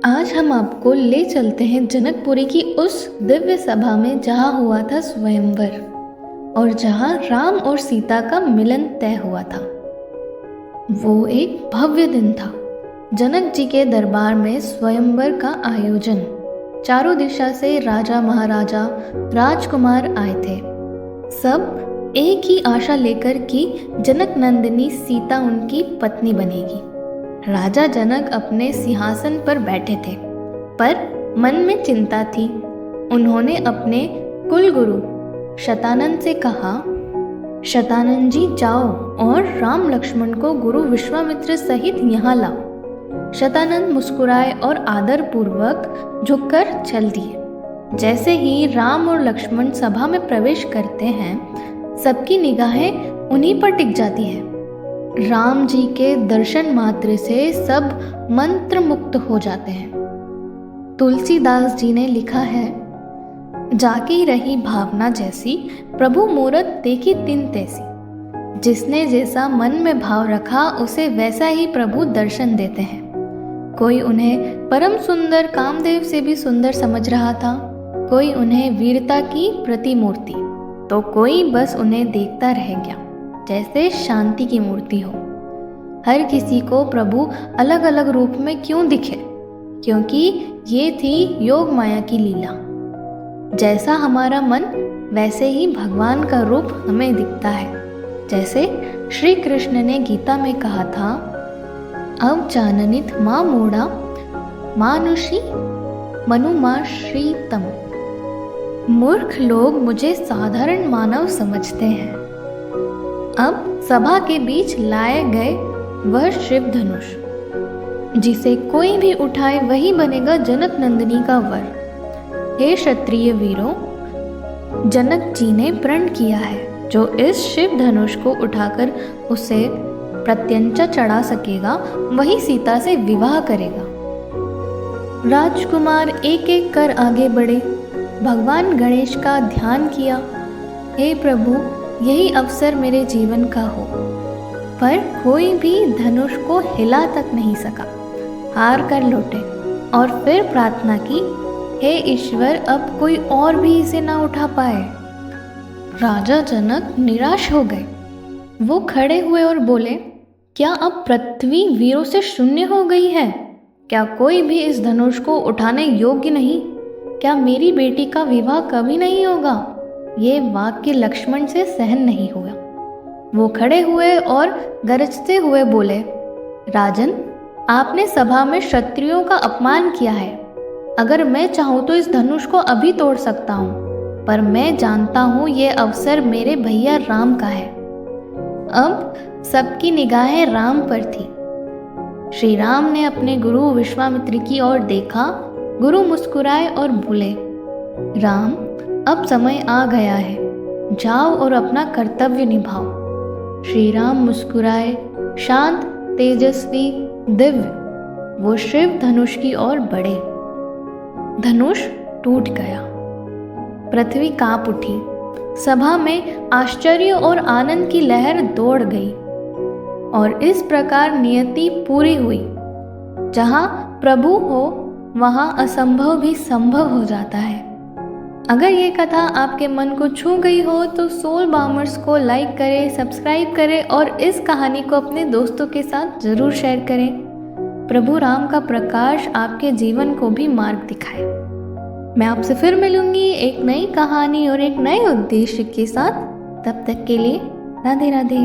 आज हम आपको ले चलते हैं जनकपुरी की उस दिव्य सभा में जहाँ हुआ था स्वयंवर और जहाँ राम और सीता का मिलन तय हुआ था। वो एक भव्य दिन था। जनक जी के दरबार में स्वयंवर का आयोजन। चारों दिशा से राजा महाराजा राजकुमार आए थे। सब एक ही आशा लेकर कि जनक नंदिनी सीता उनकी पत्नी बनेगी। राजा जनक अपने सिंहासन पर बैठे थे, पर मन में चिंता थी। उन्होंने अपने कुलगुरु शतानंद से कहा, शतानंद जी जाओ और राम लक्ष्मण को गुरु विश्वामित्र सहित यहाँ लाओ। शतानंद मुस्कुराए और आदर पूर्वक झुककर चल दिए। जैसे ही राम और लक्ष्मण सभा में प्रवेश करते हैं, सबकी निगाहें उन्हीं पर टिक जाती है। राम जी के दर्शन मात्र से सब मंत्र मुक्त हो जाते हैं। तुलसीदास जी ने लिखा है, जाकी रही भावना जैसी, प्रभु मूरत देखी तिन तैसी। जिसने जैसा मन में भाव रखा, उसे वैसा ही प्रभु दर्शन देते हैं। कोई उन्हें परम सुंदर कामदेव से भी सुंदर समझ रहा था, कोई उन्हें वीरता की प्रतिमूर्ति, तो कोई बस उन्हें देखता रह गया जैसे शांति की मूर्ति हो। हर किसी को प्रभु अलग अलग रूप में क्यों दिखे? क्योंकि ये थी योग माया की लीला। जैसा हमारा मन, वैसे ही भगवान का रूप हमें दिखता है। जैसे श्री कृष्ण ने गीता में कहा था, अब जाननित माँ मोड़ा मानुषी मनु माँ श्रीतम। मूर्ख लोग मुझे साधारण मानव समझते हैं। अब सभा के बीच लाए गए वह शिव धनुष, जिसे कोई भी उठाए वही बनेगा जनक नंदिनी का वर। हे क्षत्रिय वीरों, जनक जी ने प्रण किया है, जो इस शिव धनुष को उठाकर उसे प्रत्यंचा चढ़ा सकेगा, वही सीता से विवाह करेगा। राजकुमार एक एक कर आगे बढ़े, भगवान गणेश का ध्यान किया। हे प्रभु, यही अवसर मेरे जीवन का हो। पर कोई भी धनुष को हिला तक नहीं सका। हार कर लौटे और फिर प्रार्थना की, हे ईश्वर, अब कोई और भी इसे ना उठा पाए। राजा जनक निराश हो गए। वो खड़े हुए और बोले, क्या अब पृथ्वी वीरों से शून्य हो गई है? क्या कोई भी इस धनुष को उठाने योग्य नहीं? क्या मेरी बेटी का विवाह कभी नहीं होगा? ये वाक्य लक्ष्मण से सहन नहीं हुआ। वो खड़े हुए और गरजते हुए बोले, राजन, आपने सभा में क्षत्रियों का अपमान किया है। अगर मैं चाहूँ तो इस धनुष को अभी तोड़ सकता हूँ, पर मैं जानता हूँ ये अवसर मेरे भैया राम का है। अब सबकी निगाहें राम पर थी। श्री राम ने अपने गुरु विश्वामित्र की ओर देखा। गुरु मुस्कुराए और बोले, राम, अब समय आ गया है, जाओ और अपना कर्तव्य निभाओ। श्री राम मुस्कुराए, शांत, तेजस्वी, दिव्य वो शिव धनुष की ओर बढ़े। धनुष टूट गया। पृथ्वी कांप उठी। सभा में आश्चर्य और आनंद की लहर दौड़ गई। और इस प्रकार नियति पूरी हुई। जहाँ प्रभु हो, वहाँ असंभव भी संभव हो जाता है। अगर ये कथा आपके मन को छू गई हो तो सोल बामर्स को लाइक करें, सब्सक्राइब करें और इस कहानी को अपने दोस्तों के साथ ज़रूर शेयर करें। प्रभु राम का प्रकाश आपके जीवन को भी मार्ग दिखाए। मैं आपसे फिर मिलूंगी एक नई कहानी और एक नए उद्देश्य के साथ। तब तक के लिए राधे राधे।